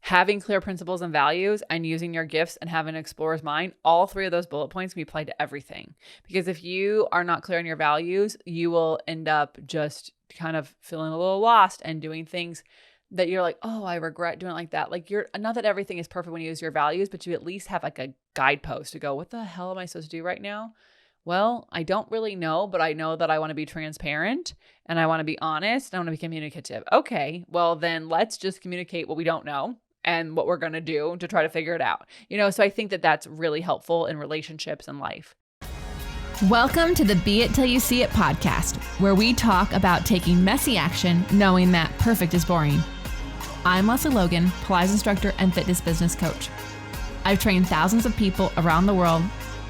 having clear principles and values and using your gifts and having an explorer's mind, all 3 of those bullet points can be applied to everything. Because if you are not clear on your values, you will end up just kind of feeling a little lost and doing things that you're like, oh, I regret doing it like that. Like, you're not that everything is perfect when you use your values, but you at least have like a guidepost to go, what the hell am I supposed to do right now? Well, I don't really know, but I know that I want to be transparent and I want to be honest and I want to be communicative. Okay, well then let's just communicate what we don't know and what we're going to do to try to figure it out. So I think that that's really helpful in relationships and life. Welcome to the Be It Till You See It podcast, where we talk about taking messy action, knowing that perfect is boring. I'm Leslie Logan, Pilates instructor and fitness business coach. I've trained thousands of people around the world,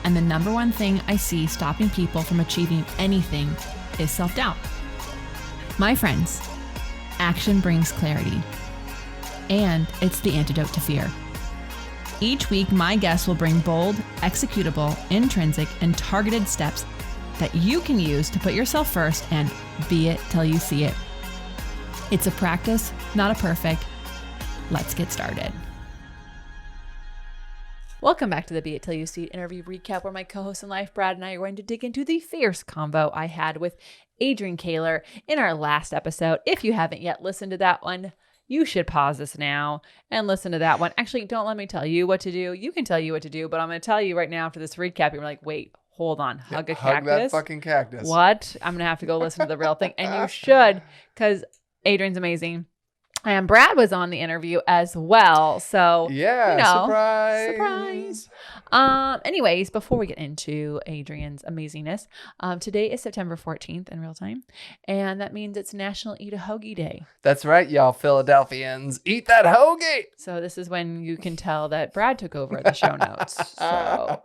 and the number one thing I see stopping people from achieving anything is self-doubt. My friends, action brings clarity, and it's the antidote to fear. Each week, my guests will bring bold, executable, intrinsic, and targeted steps that you can use to put yourself first and be it till you see it. It's a practice, not a perfect. Let's get started. Welcome back to the Be It Till You See It interview recap, where my co-host in life, Brad, and I are going to dig into the fierce convo I had with Adrian Koehler in our last episode. If you haven't yet listened to that one, you should pause this now and listen to that one. Actually, don't let me tell you what to do. You can tell you what to do, but I'm going to tell you right now after this recap, you're like, wait, hold on. Hug a cactus? Hug that fucking cactus. What? I'm going to have to go listen to the real thing. And you should, because Adrian's amazing. And Brad was on the interview as well. So, surprise. Anyways, before we get into Adrian's amazingness, today is September 14th in real time. And that means it's National Eat a Hoagie Day. That's right, y'all Philadelphians. Eat that hoagie. So this is when you can tell that Brad took over the show notes. So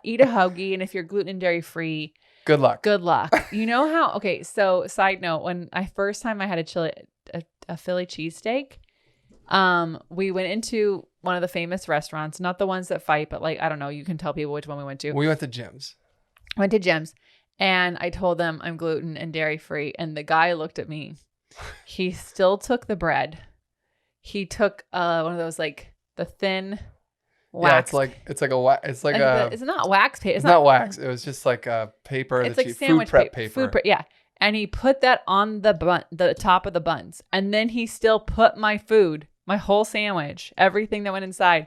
eat a hoagie. And if you're gluten and dairy free, good luck. You know how, okay, so side note, when first time I had a Philly cheesesteak, we went into one of the famous restaurants, not the ones that fight, but like, I don't know, you can tell people which one we went to. We went to Jim's. And I told them I'm gluten and dairy free. And the guy looked at me. He still took the bread. He took one of those, like the thin wax. Yeah, it's not wax paper. It's not wax. It was just like a paper. It's like sandwich paper. Yeah. And he put that on the top of the buns. And then he still put my food, my whole sandwich, everything that went inside,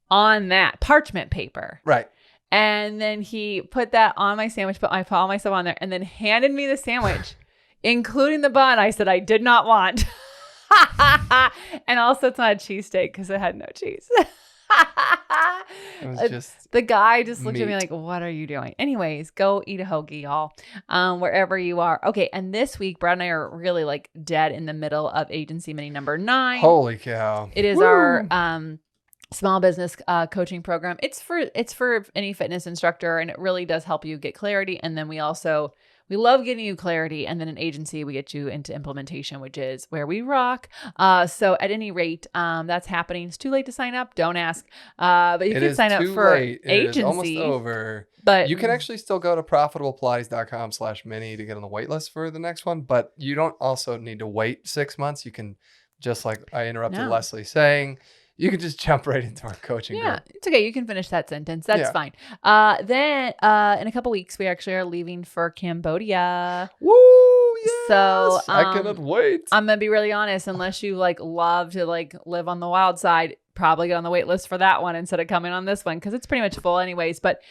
on that parchment paper. Right. And then he put that on my sandwich, put all my stuff on there, and then handed me the sandwich, including the bun I said I did not want. And also it's not a cheesesteak because it had no cheese. It was just the guy just looked meat. at me like, what are you doing? Anyways, go eat a hoagie, y'all, wherever you are. Okay, and this week, Brad and I are really like dead in the middle of agency mini number 9. Holy cow. It is our small business coaching program. It's for any fitness instructor, and it really does help you get clarity. And then we love getting you clarity. And then in agency, we get you into implementation, which is where we rock. So at any rate, that's happening. It's too late to sign up. Don't ask. But you can sign up for agency. It is almost over. But you can actually still go to profitablepilates.com/mini to get on the wait list for the next one. But you don't also need to wait 6 months. You can, just like I interrupted Leslie saying, you can just jump right into our coaching group. It's okay. You can finish that sentence. That's fine. Then in a couple weeks, we actually are leaving for Cambodia. Woo! Yes! So I cannot wait. I'm gonna be really honest. Unless you like love to like live on the wild side, probably get on the wait list for that one instead of coming on this one because it's pretty much full anyways. But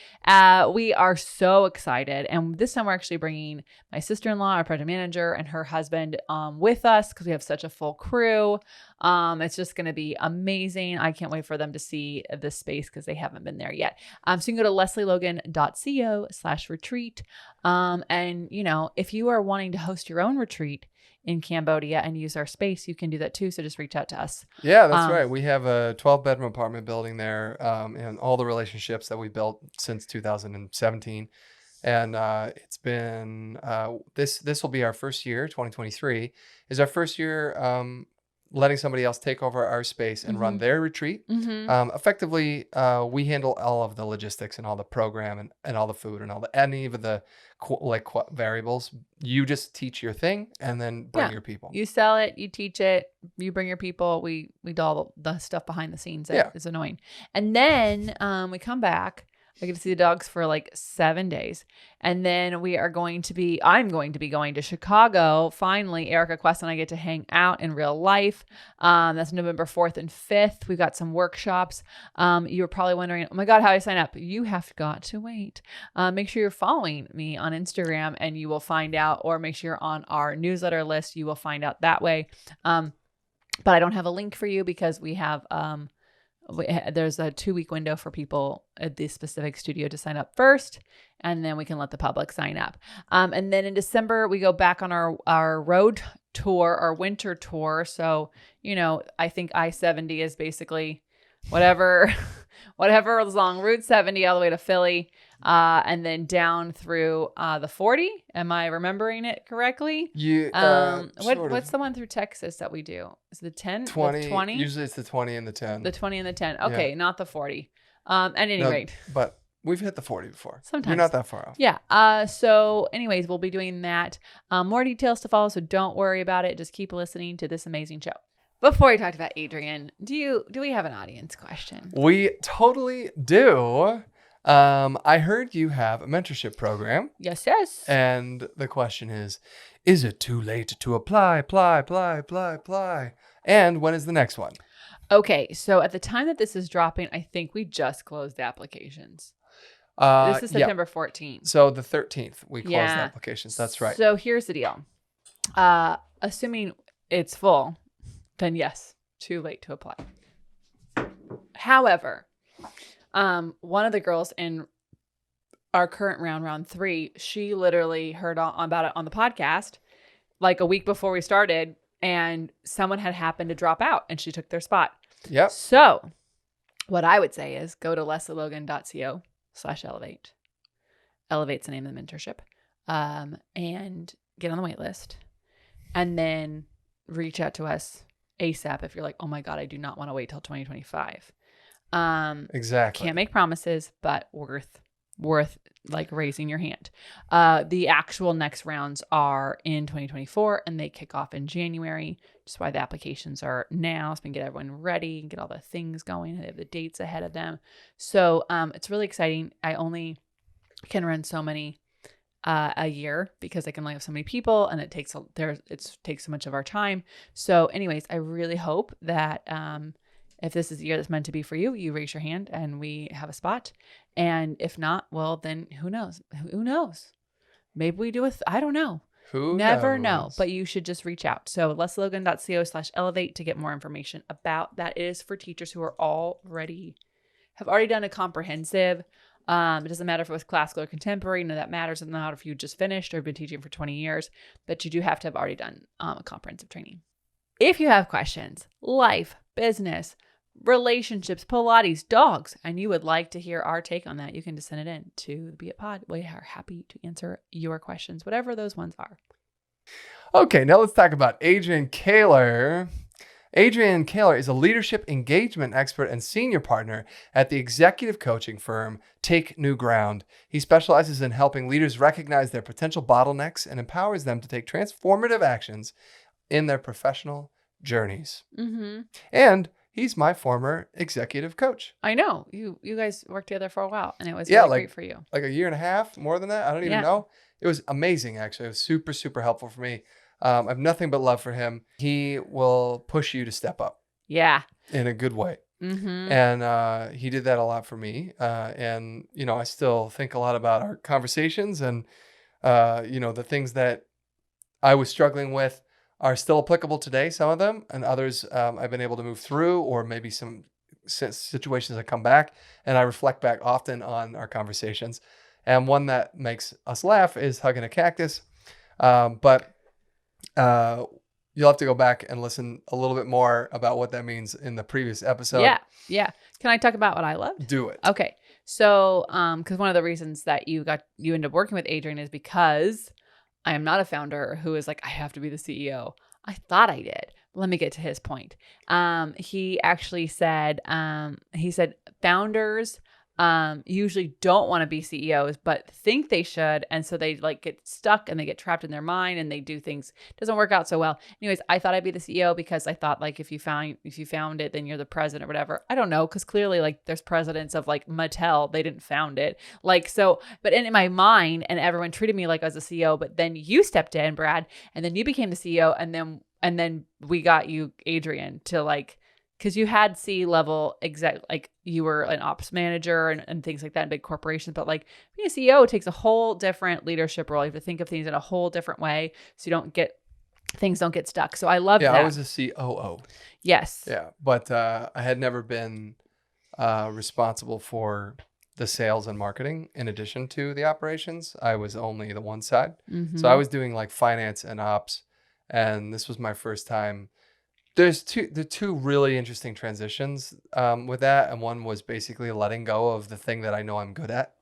we are so excited, and this time we're actually bringing my sister-in-law, our project manager, and her husband with us because we have such a full crew. It's just going to be amazing. I can't wait for them to see this space because they haven't been there yet. So you can go to leslielogan.co/retreat. And if you are wanting to host your own retreat in Cambodia and use our space, you can do that too. So just reach out to us. Yeah, that's right. We have a 12-bedroom apartment building there, and all the relationships that we built since 2017. And it's been this will be our first year. 2023 is our first year letting somebody else take over our space and run their retreat. Effectively, we handle all of the logistics and all the program and all the food and any of the variables. You just teach your thing and then bring your people. You sell it, you teach it, you bring your people. We do all the stuff behind the scenes that is annoying. And then we come back. I get to see the dogs for like 7 days. And then I'm going to be going to Chicago. Finally, Erica Quest and I get to hang out in real life. That's November 4th and 5th. We've got some workshops. You're probably wondering, oh my God, how do I sign up? You have got to wait. Make sure you're following me on Instagram and you will find out, or make sure you're on our newsletter list. You will find out that way. But I don't have a link for you because we have, there's a 2-week window for people at this specific studio to sign up first, and then we can let the public sign up. And then in December, we go back on our road tour, our winter tour. So, I think I-70 is basically whatever is along Route 70 all the way to Philly, and then down through the 40. Am I remembering it correctly? What's the one through Texas that we do? Is it the 10? 20. The 20? Usually it's the 20 and the 10. The 20 and the 10. Okay, not the 40. At any rate. But we've hit the 40 before. Sometimes. You're not that far off. Yeah. So anyways, we'll be doing that. More details to follow, so don't worry about it. Just keep listening to this amazing show. Before we talk about Adrian, do we have an audience question? We totally do. I heard you have a mentorship program. Yes. And the question is it too late to apply? And when is the next one? Okay, so at the time that this is dropping, I think we just closed applications. This is September 14th. So the 13th, we closed applications. That's right. So here's the deal. Assuming it's full, then yes, too late to apply. However, one of the girls in our current round 3, she literally heard about it on the podcast like a week before we started, and someone had happened to drop out and she took their spot. Yep. So what I would say is go to lesleylogan.co/elevate. Elevate's the name of the mentorship. And get on the wait list, and then reach out to us ASAP if you're like, oh my God, I do not want to wait till 2025. Exactly. Can't make promises, but worth like raising your hand. The actual next rounds are in 2024 and they kick off in January. Just why the applications are now. So we can get everyone ready and get all the things going. They have the dates ahead of them. So it's really exciting. I only can run so many a year because I can only have so many people, and it takes so much of our time. So anyways, I really hope that if this is the year that's meant to be for you, you raise your hand and we have a spot. And if not, well, then who knows? Who knows? Maybe we do I don't know. Never know, but you should just reach out. So lesleylogan.co/elevate to get more information about that. It is for teachers who have already done a comprehensive. It doesn't matter if it was classical or contemporary. None of that matters. It doesn't matter if you just finished or been teaching for 20 years, but you do have to have already done a comprehensive training. If you have questions, life, business, relationships, Pilates, dogs, and you would like to hear our take on that, you can just send it in to the Beit Pod. We are happy to answer your questions, whatever those ones are. Okay, now let's talk about Adrian Koehler. Adrian Koehler is a leadership engagement expert and senior partner at the executive coaching firm Take New Ground. He specializes in helping leaders recognize their potential bottlenecks and empowers them to take transformative actions in their professional journeys. Mm-hmm. And he's my former executive coach. I know. You guys worked together for a while, and it was really great for you. Like a year and a half, more than that. I don't even know. It was amazing, actually. It was super, super helpful for me. I have nothing but love for him. He will push you to step up. Yeah. In a good way. Mm-hmm. And he did that a lot for me. And, I still think a lot about our conversations and, the things that I was struggling with are still applicable today, some of them, and others I've been able to move through, or maybe some situations that come back, and I reflect back often on our conversations. And one that makes us laugh is hugging a cactus. But you'll have to go back and listen a litup bit more about what that means in the previous episode. Yeah. Can I talk about what I loved? Do it. Okay. So, because one of the reasons that you ended up working with Adrian is because I am not a founder who is like, I have to be the CEO. I thought I did, let me get to his point. He actually said, founders usually don't want to be CEOs, but think they should. And so they like get stuck and they get trapped in their mind and they do things. It doesn't work out so well. Anyways, I thought I'd be the CEO because I thought like if you found it, then you're the president or whatever. I don't know. Cause clearly like there's presidents of like Mattel. They didn't found it. Like, so, but in my mind and everyone treated me like I was a CEO, but then you stepped in, Brad, and then you became the CEO. And then we got you, Adrian, to like, because you had C-level exec, like you were an ops manager and things like that in big corporations. But like being a CEO takes a whole different leadership role. You have to think of things in a whole different way so things don't get stuck. So I love that. Yeah, I was a COO. Yes. Yeah, but I had never been responsible for the sales and marketing in addition to the operations. I was only the one side. Mm-hmm. So I was doing like finance and ops. And this was my first time. There's two really interesting transitions with that. And one was basically letting go of the thing that I know I'm good at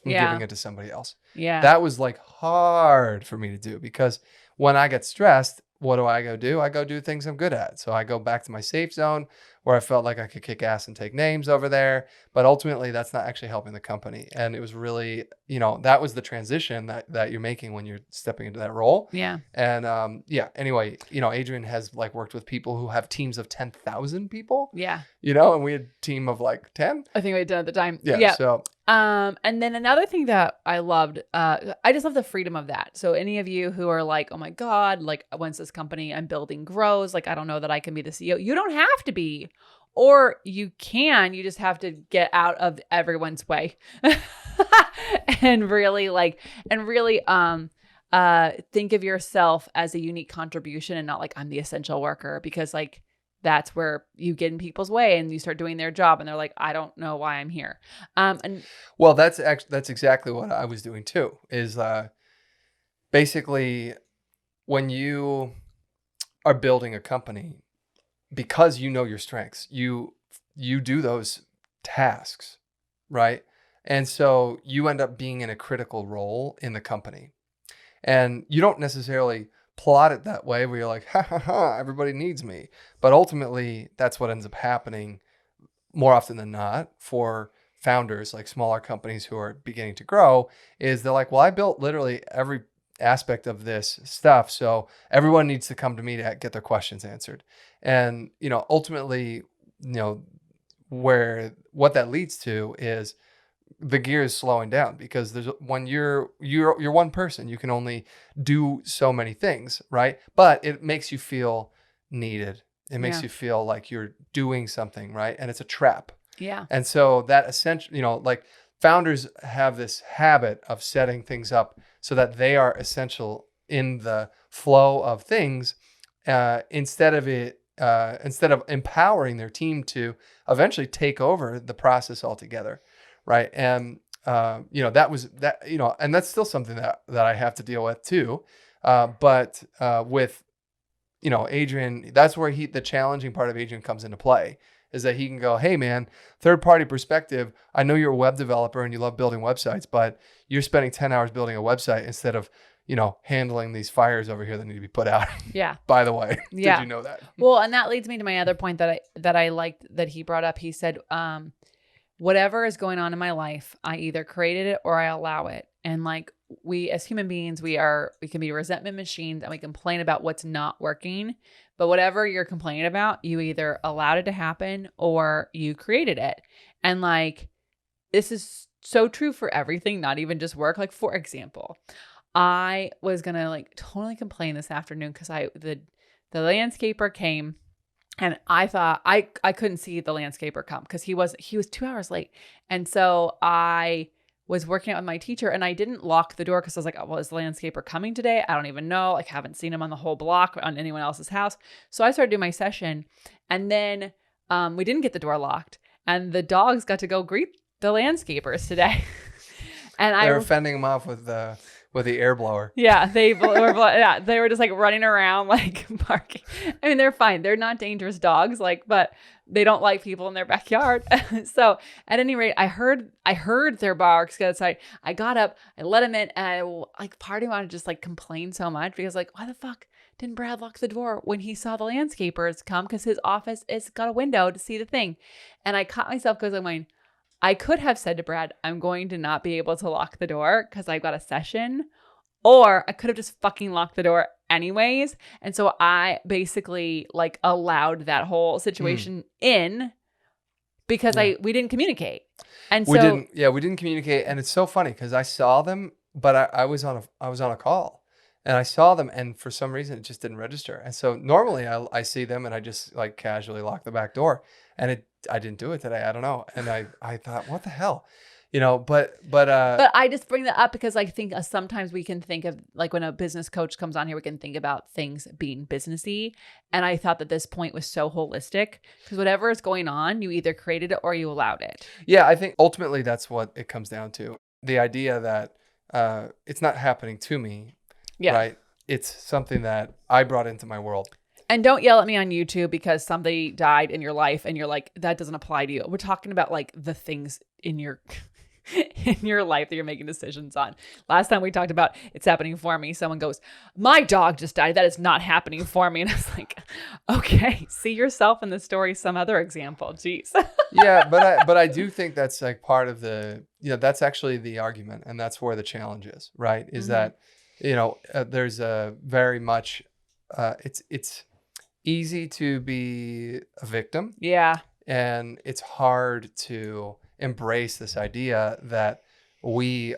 and giving it to somebody else. Yeah. That was like hard for me to do because when I get stressed, what do? I go do things I'm good at. So I go back to my safe zone where I felt like I could kick ass and take names over there. But ultimately, that's not actually helping the company. And it was really, that was the transition that you're making when you're stepping into that role. Yeah. And anyway, Adrian has like worked with people who have teams of 10,000 people. Yeah. And we had a team of like 10. I think we did at the time. Yeah. So. And then another thing that I loved, I just love the freedom of that. So any of you who are like, oh my God, like once this company I'm building grows, like I don't know that I can be the CEO. You don't have to be, or you can, you just have to get out of everyone's way and really think of yourself as a unique contribution and not like I'm the essential worker, because like that's where you get in people's way and you start doing their job and they're like, I don't know why I'm here. Well, that's exactly what I was doing too, is basically when you are building a company, because you know your strengths, you do those tasks, right? And so you end up being in a critical role in the company. And you don't necessarily plot it that way where you're like, ha ha ha, everybody needs me. But ultimately, that's what ends up happening more often than not for founders, like smaller companies who are beginning to grow, is they're like, well, I built literally every aspect of this stuff, so everyone needs to come to me to get their questions answered. And, ultimately, what that leads to is the gear is slowing down, because when you're one person, you can only do so many things, right? But it makes you feel needed. It makes you feel like you're doing something, right? And it's a trap. Yeah. And so that essentially, like founders have this habit of setting things up so that they are essential in the flow of things, instead of empowering their team to eventually take over the process altogether. Right. And, that was that, and that's still something that I have to deal with too. But with, Adrian, that's where the challenging part of Adrian comes into play, is that he can go, hey man, third party perspective. I know you're a web developer and you love building websites, but you're spending 10 hours building a website instead of, handling these fires over here that need to be put out. Yeah. By the way, yeah. Did you know that? Well, and that leads me to my other point that I liked that he brought up. He said, whatever is going on in my life, I either created it or I allow it. And like we as human beings, we can be resentment machines and we complain about what's not working. But whatever you're complaining about, you either allowed it to happen or you created it. And like, this is so true for everything, not even just work. Like, for example, I was going to like totally complain this afternoon because the landscaper came. And I thought I couldn't see the landscaper come because he was 2 hours late. And so I was working out with my teacher and I didn't lock the door because I was like, oh, well, is the landscaper coming today? I don't even know. Like, haven't seen him on the whole block on anyone else's house. So I started doing my session, and then we didn't get the door locked, and the dogs got to go greet the landscapers today. And they were fending them off with the air blower. Yeah, they were just like running around, like barking. I mean, they're fine. They're not dangerous dogs, but they don't like people in their backyard. So at any rate, I heard their barks go outside. I got up, I let them in, and part of me wanted to just like complain so much because like, why the fuck didn't Brad lock the door when he saw the landscapers come because his office is got a window to see the thing? And I caught myself because I'm going, I could have said to Brad, I'm going to not be able to lock the door because I've got a session. Or I could have just fucking locked the door anyways. And so I basically like allowed that whole situation in because we didn't communicate. And we didn't communicate. And it's so funny because I saw them, but I was on a call and I saw them, and for some reason it just didn't register. And so normally I see them and I just like casually lock the back door, and I didn't do it today. I don't know. And I thought, what the hell? You know, but I just bring that up because I think sometimes we can think of, like, when a business coach comes on here, we can think about things being businessy. And I thought that this point was so holistic because whatever is going on, you either created it or you allowed it. Yeah, I think ultimately that's what it comes down to. The idea that it's not happening to me, right? It's something that I brought into my world. And don't yell at me on YouTube because somebody died in your life and you're like, that doesn't apply to you. We're talking about like the things in your life that you're making decisions on. Last time we talked about it's happening for me. Someone goes, my dog just died. That is not happening for me. And I was like, okay, see yourself in the story, some other example. Jeez. Yeah, but I do think that's like part of the, that's actually the argument, and that's where the challenge is, right? Is that, there's a very much, it's easy to be a victim. Yeah. And it's hard to embrace this idea that we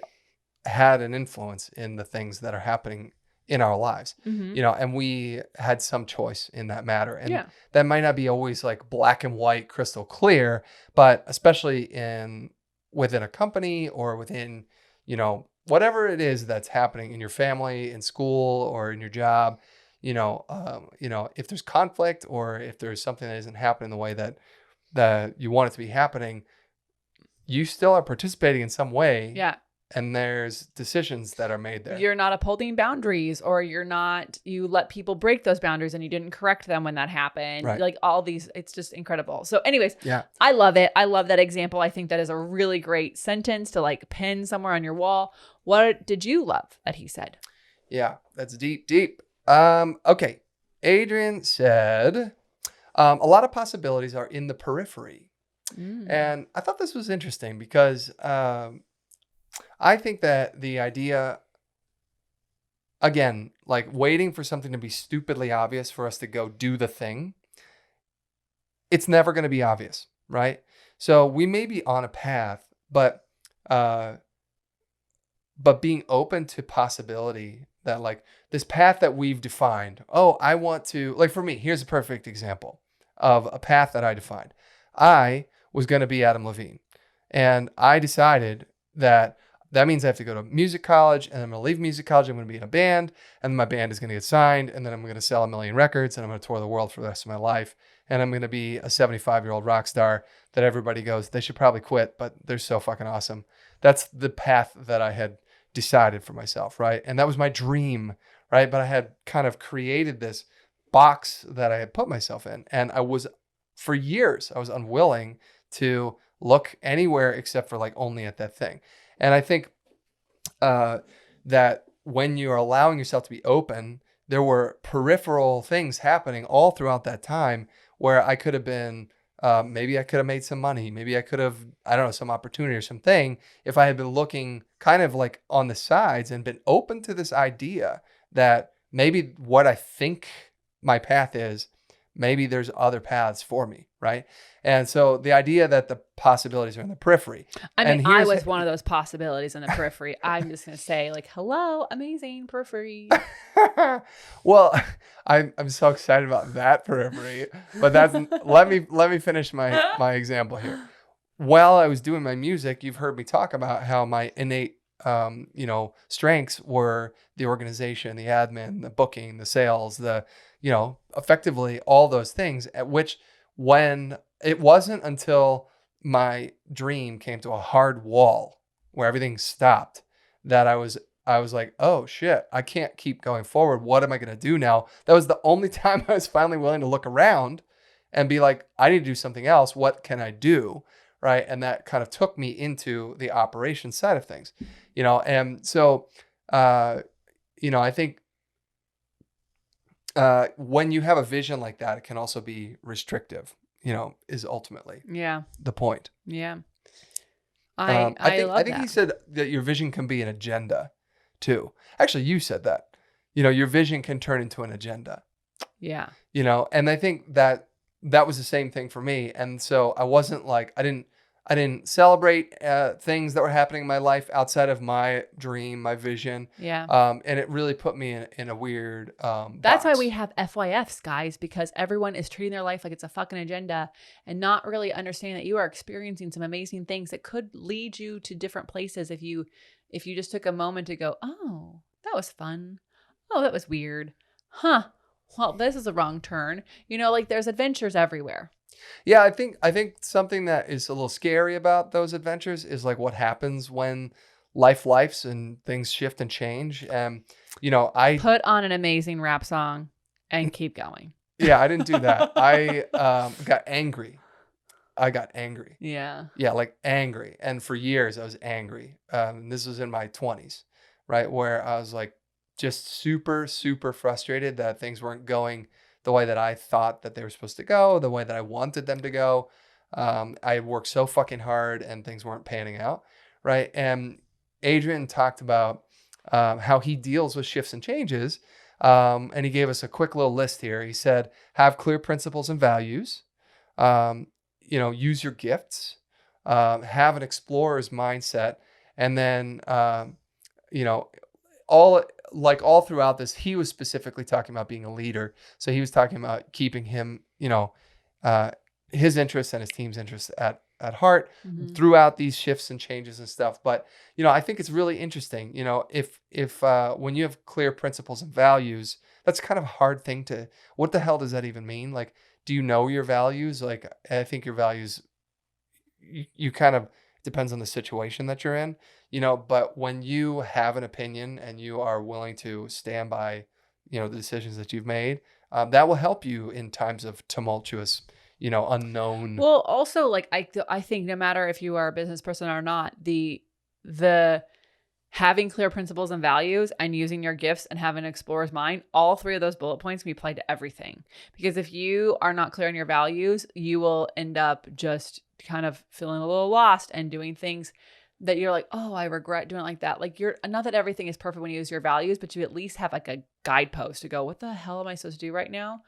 had an influence in the things that are happening in our lives, and we had some choice in that matter. And that might not be always like black and white, crystal clear, but especially within a company or within, whatever it is that's happening in your family, in school, or in your job, if there's conflict or if there's something that isn't happening the way that you want it to be happening, you still are participating in some way. Yeah. And there's decisions that are made there. You're not upholding boundaries, or you let people break those boundaries and you didn't correct them when that happened. Right. Like all these, it's just incredible. So anyways, yeah, I love it. I love that example. I think that is a really great sentence to like pin somewhere on your wall. What did you love that he said? Yeah, that's deep. Okay. Adrian said, a lot of possibilities are in the periphery. And I thought this was interesting because I think that the idea, again, like waiting for something to be stupidly obvious for us to go do the thing, it's never going to be obvious, right? So we may be on a path, but being open to possibility that like this path that we've defined, I want to, like for me, here's a perfect example of a path that I defined. I was going to be Adam Levine, and I decided that means I have to go to music college, and I'm going to leave music college. I'm going to be in a band, and my band is going to get signed, and then I'm going to sell 1 million records, and I'm going to tour the world for the rest of my life. And I'm going to be a 75-year-old rock star that everybody goes, they should probably quit, but they're so fucking awesome. That's the path that I had decided for myself, right? And that was my dream, right? But I had kind of created this box that I had put myself in. And for years, I was unwilling to look anywhere except for like only at that thing. And I think that when you're allowing yourself to be open, there were peripheral things happening all throughout that time where I could have been, maybe I could have made some money. Maybe I could have, I don't know, some opportunity or something if I had been looking kind of like on the sides and been open to this idea that maybe what I think my path is, maybe there's other paths for me, right? And so the idea that the possibilities are in the periphery. I mean, I was one of those possibilities in the periphery. I'm just going to say like, hello, amazing periphery. Well, I'm so excited about that periphery, but let me finish my example here. While I was doing my music, you've heard me talk about how my innate strengths were the organization, the admin, the booking, the sales, effectively all those things, at which when it wasn't until my dream came to a hard wall where everything stopped that I was like, oh shit, I can't keep going forward. What am I going to do now? That was the only time I was finally willing to look around and be like, I need to do something else. What can I do? Right. And that kind of took me into the operation side of things, and so, I think when you have a vision like that, it can also be restrictive, is ultimately Yeah. the point. Yeah. I I think he said that your vision can be an agenda too. Actually, you said that, your vision can turn into an agenda, Yeah. and I think that was the same thing for me. And so I wasn't like, I didn't celebrate things that were happening in my life outside of my dream, my vision. Yeah. And it really put me in a weird That's why box. we have FYFs, guys, because everyone is treating their life like it's a fucking agenda and not really understanding that you are experiencing some amazing things that could lead you to different places if you just took a moment to go, oh, that was fun. Oh, that was weird. Huh. Well, this is a wrong turn. Like there's adventures everywhere. Yeah, I think something that is a little scary about those adventures is like what happens when lifes and things shift and change. I Put on an amazing rap song and keep going. yeah, I didn't do that. I got angry. Yeah. Yeah, like angry. And for years I was angry. This was in my 20s, right? Where I was like just super, super frustrated that things weren't going the way that I thought that they were supposed to go, the way that I wanted them to go. I worked so fucking hard and things weren't panning out, right? And Adrian talked about how he deals with shifts and changes. And he gave us a quick little list here. He said, have clear principles and values, use your gifts, have an explorer's mindset, and then, all throughout this, he was specifically talking about being a leader. So he was talking about keeping him, his interests and his team's interests at heart throughout these shifts and changes and stuff. But, I think it's really interesting, if when you have clear principles and values, that's kind of a hard thing what the hell does that even mean? Like, do you know your values? Like, I think your values, you kind of, depends on the situation that you're in, but when you have an opinion and you are willing to stand by, the decisions that you've made, that will help you in times of tumultuous, unknown. Well, also, like, I think no matter if you are a business person or not, the having clear principles and values and using your gifts and having an explorer's mind, all three of those bullet points can be applied to everything. Because if you are not clear on your values, you will end up just kind of feeling a little lost and doing things that you're like, oh, I regret doing it like that. Like, not that everything is perfect when you use your values, but you at least have like a guidepost to go, what the hell am I supposed to do right now?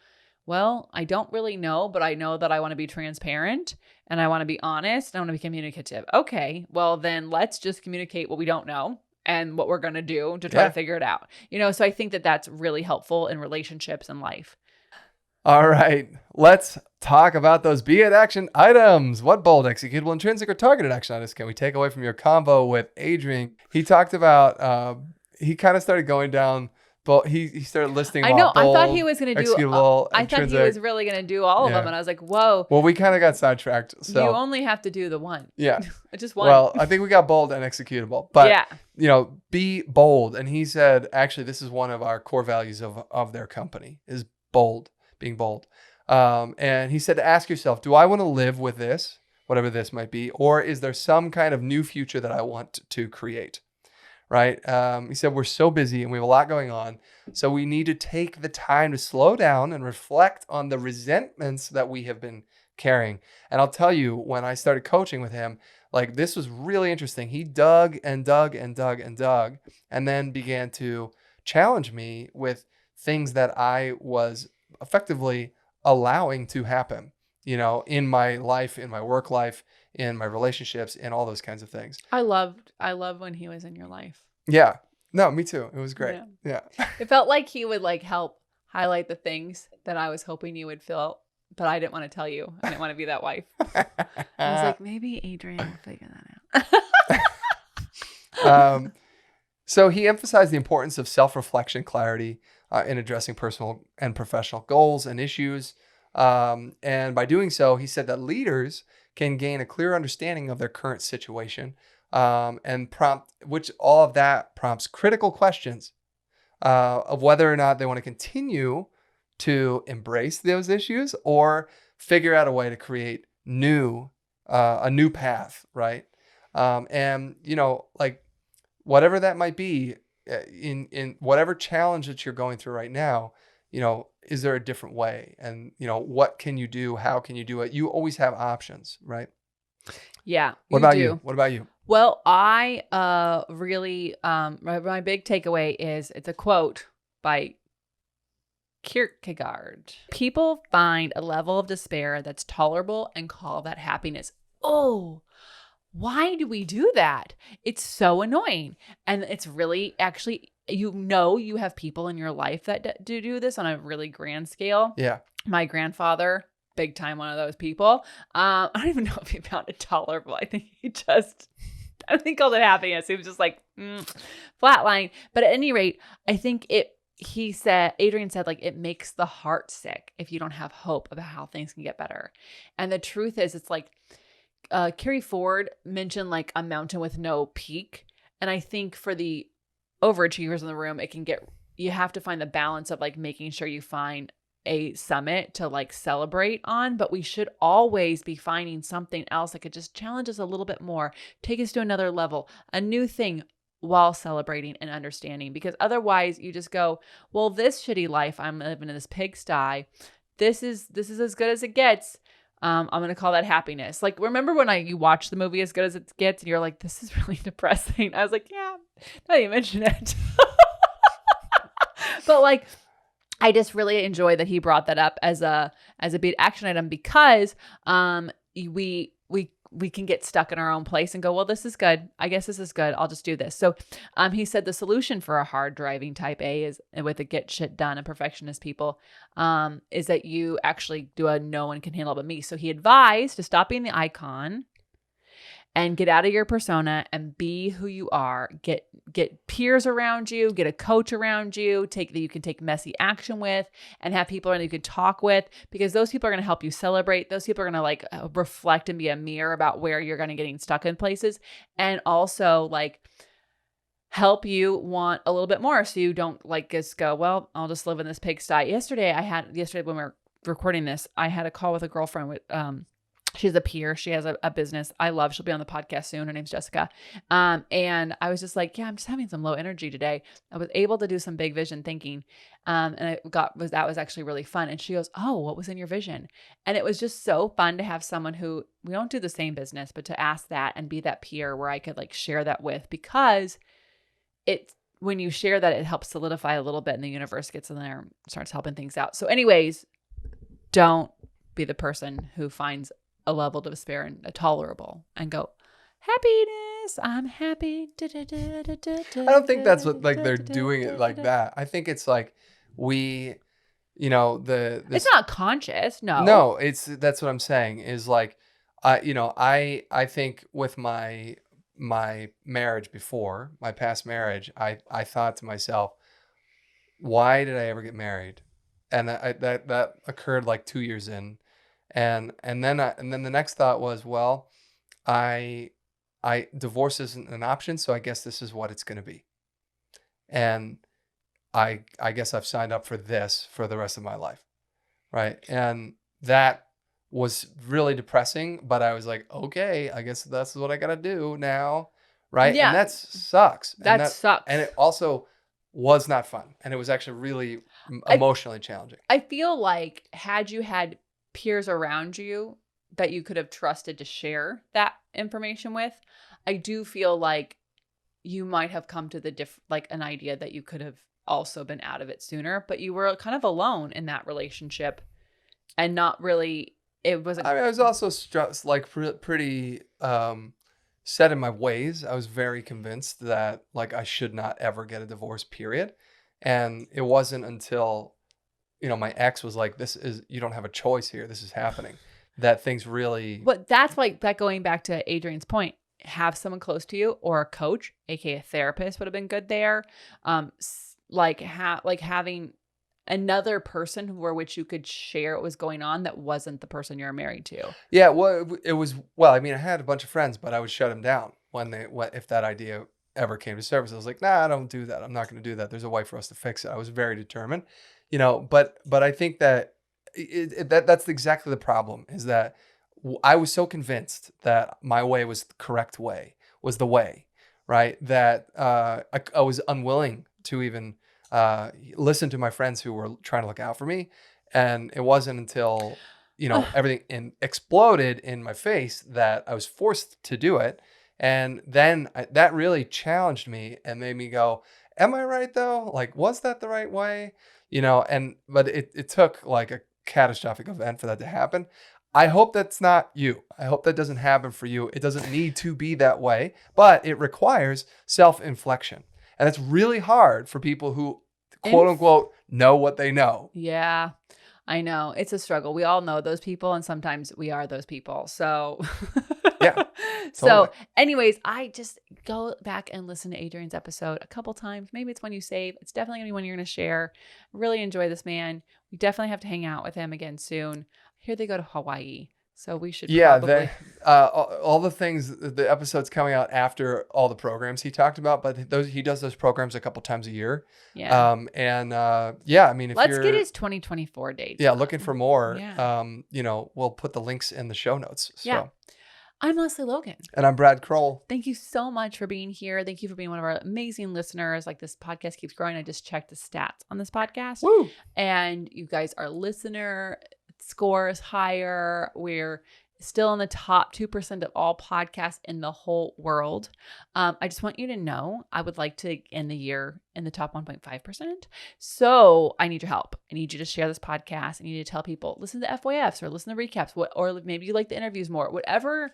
Well, I don't really know, but I know that I want to be transparent and I want to be honest and I want to be communicative. Okay, well then let's just communicate what we don't know and what we're going to do to try to figure it out. So I think that that's really helpful in relationships and life. All right, let's talk about those be it action items. What bold, executable, intrinsic, or targeted action items can we take away from your convo with Adrian? He talked about, he kind of started going down, but he started listing. I know. Bold, I thought he was going to do. I thought he was really going to do all of them, and I was like, "Whoa!" Well, we kind of got sidetracked. So you only have to do the one. Yeah, just one. Well, I think we got bold and executable, but be bold. And he said, actually, this is one of our core values of their company is bold, being bold. And he said to ask yourself, do I want to live with this, whatever this might be, or is there some kind of new future that I want to create? Right? He said, we're so busy and we have a lot going on. So we need to take the time to slow down and reflect on the resentments that we have been carrying. And I'll tell you, when I started coaching with him, like, this was really interesting. He dug and dug and dug and dug, and then began to challenge me with things that I was effectively allowing to happen, in my life, in my work life, in my relationships, and all those kinds of things. I love when he was in your life. Yeah. No, me too. It was great. Yeah. It felt like he would like help highlight the things that I was hoping you would feel, but I didn't want to tell you. I didn't want to be that wife. I was like, maybe Adrian will figure that out. So he emphasized the importance of self-reflection, clarity in addressing personal and professional goals and issues. And by doing so, he said that leaders can gain a clear understanding of their current situation, which all of that prompts critical questions of whether or not they want to continue to embrace those issues or figure out a way to create a new path, right? And like, whatever that might be, in whatever challenge that you're going through right now, is there a different way? And, what can you do? How can you do it? You always have options, right? Yeah. What about you? What about you? Well, I really, my big takeaway is it's a quote by Kierkegaard. People find a level of despair that's tolerable and call that happiness. Oh, why do we do that? It's so annoying. And it's really actually, you have people in your life that do this on a really grand scale. Yeah. My grandfather, big time one of those people. I don't even know if he found it tolerable. I think he just, I think called it happiness. He was just like flatline. But at any rate, I think Adrian said, like, it makes the heart sick if you don't have hope about how things can get better. And the truth is, it's like, Carrie Ford mentioned like a mountain with no peak. And I think for the overachievers in the room, you have to find the balance of like making sure you find a summit to like celebrate on, but we should always be finding something else that could just challenge us a little bit more, take us to another level, a new thing while celebrating and understanding, because otherwise you just go, well, this shitty life I'm living in, this pigsty, this is as good as it gets. I'm going to call that happiness. Like, remember when you watch the movie As Good As It Gets and you're like, this is really depressing. I was like, yeah, now you mention it. But like, I just really enjoy that he brought that up as a big action item, because we can get stuck in our own place and go, well, this is good. I guess this is good. I'll just do this. So he said the solution for a hard driving type A is with the get shit done and perfectionist people is that you actually do a no one can handle but me. So he advised to stop being the icon and get out of your persona and be who you are. Get peers around you, get a coach around you, that you can take messy action with, and have people around you can talk with, because those people are going to help you celebrate. Those people are going to like reflect and be a mirror about where you're going to getting stuck in places, and also like help you want a little bit more, so you don't like just go, well, I'll just live in this pigsty. Yesterday when we were recording this, I had a call with a girlfriend with she's a peer. She has a business I love. She'll be on the podcast soon. Her name's Jessica. And I was just like, yeah, I'm just having some low energy today. I was able to do some big vision thinking. And that was actually really fun. And she goes, oh, what was in your vision? And it was just so fun to have someone who, we don't do the same business, but to ask that and be that peer where I could like share that with, because when you share that, it helps solidify a little bit and the universe gets in there and starts helping things out. So anyways, don't be the person who finds a level of despair and a tolerable and go, happiness, I'm happy. I don't think that's what like they're doing it like that. I think it's like it's not conscious. No, that's what I'm saying is like, I think with my marriage before, my past marriage, I thought to myself, why did I ever get married? And that occurred like 2 years in. And then the next thought was, well, I divorce isn't an option, so I guess this is what it's going to be. And I guess I've signed up for this for the rest of my life, right? And that was really depressing, but I was like, okay, I guess that's what I got to do now, right? Yeah. And that sucks. That sucks. And it also was not fun, and it was actually really emotionally challenging. I feel like had you had peers around you that you could have trusted to share that information with, I do feel like you might have come to an idea that you could have also been out of it sooner, but you were kind of alone in that relationship and not really, it wasn't. I mean, I was also like pretty set in my ways. I was very convinced that like I should not ever get a divorce, period. And it wasn't until my ex was like, you don't have a choice here. This is happening. That things really. But that's like that going back to Adrian's point, have someone close to you or a coach, aka a therapist would have been good there. Having another person which you could share what was going on that wasn't the person you're married to. Yeah. Well, it was, I mean, I had a bunch of friends, but I would shut them down if that idea ever came to surface. I was like, nah, I don't do that. I'm not going to do that. There's a way for us to fix it. I was very determined. But I think that that's exactly the problem, is that I was so convinced that my way was the correct way, was the way, right? That I was unwilling to even listen to my friends who were trying to look out for me. And it wasn't until, everything exploded in my face that I was forced to do it. And then that really challenged me and made me go, am I right though? Like, was that the right way? But it took like a catastrophic event for that to happen. I hope that's not you. I hope that doesn't happen for you. It doesn't need to be that way, but it requires self-inflection. And it's really hard for people who, quote unquote, know what they know. Yeah, I know. It's a struggle. We all know those people, and sometimes we are those people. So, yeah. Totally. So anyways, I just go back and listen to Adrian's episode a couple times. Maybe it's one you save. It's definitely going to be one you're going to share. Really enjoy this man. We definitely have to hang out with him again soon. Here they go to Hawaii. So we should probably... all the things, the episodes coming out after all the programs he talked about, but he does those programs a couple times a year. Yeah. I mean, if let's get his 2024 dates. Yeah, looking for more. Yeah. We'll put the links in the show notes. So. Yeah. I'm Lesley Logan. And I'm Brad Crowell. Thank you so much for being here. Thank you for being one of our amazing listeners. Like, this podcast keeps growing. I just checked the stats on this podcast. Woo! And you guys are listener scores higher. We're still in the top 2% of all podcasts in the whole world. I just want you to know, I would like to end the year in the top 1.5%. So I need your help. I need you to share this podcast. I need you to tell people, listen to FYFs or listen to recaps, or maybe you like the interviews more. Whatever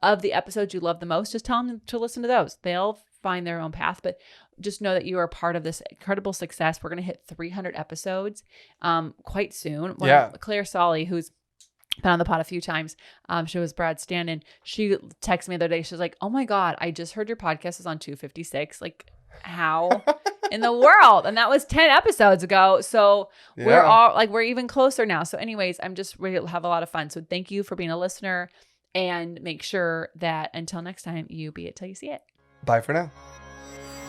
of the episodes you love the most, just tell them to listen to those. They'll find their own path, but just know that you are part of this incredible success. We're going to hit 300 episodes quite soon. Claire Solly, who's been on the pod a few times, she was Brad's stand-in. She texted me the other day. She was like, oh my God, I just heard your podcast is on 256. Like, how in the world? And that was 10 episodes ago. So we're even closer now. So anyways, I'm just ready to have a lot of fun. So thank you for being a listener, and make sure that until next time, you be it till you see it. Bye for now.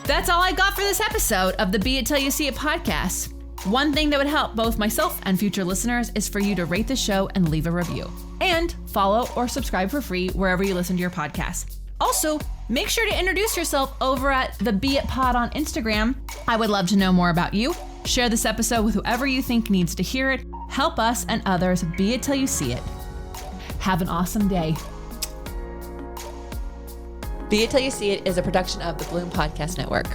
That's all I got for this episode of the Be It Till You See It podcast. One thing that would help both myself and future listeners is for you to rate the show and leave a review. And follow or subscribe for free wherever you listen to your podcast. Also, make sure to introduce yourself over at the Be It Pod on Instagram. I would love to know more about you. Share this episode with whoever you think needs to hear it. Help us and others be it till you see it. Have an awesome day. Be It Till You See It is a production of the Bloom Podcast Network.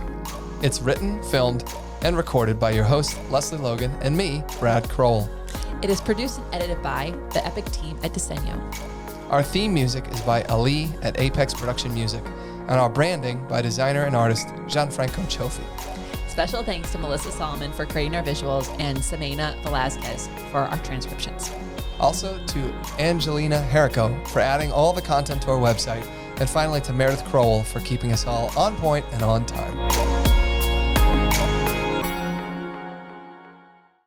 It's written, filmed, and recorded by your host, Lesley Logan, and me, Brad Crowell. It is produced and edited by the epic team at Diseño. Our theme music is by Ali at Apex Production Music, and our branding by designer and artist Gianfranco Cioffi. Special thanks to Melissa Solomon for creating our visuals and Samena Velazquez for our transcriptions. Also to Angelina Herrico for adding all the content to our website, and finally to Meredith Crowell for keeping us all on point and on time.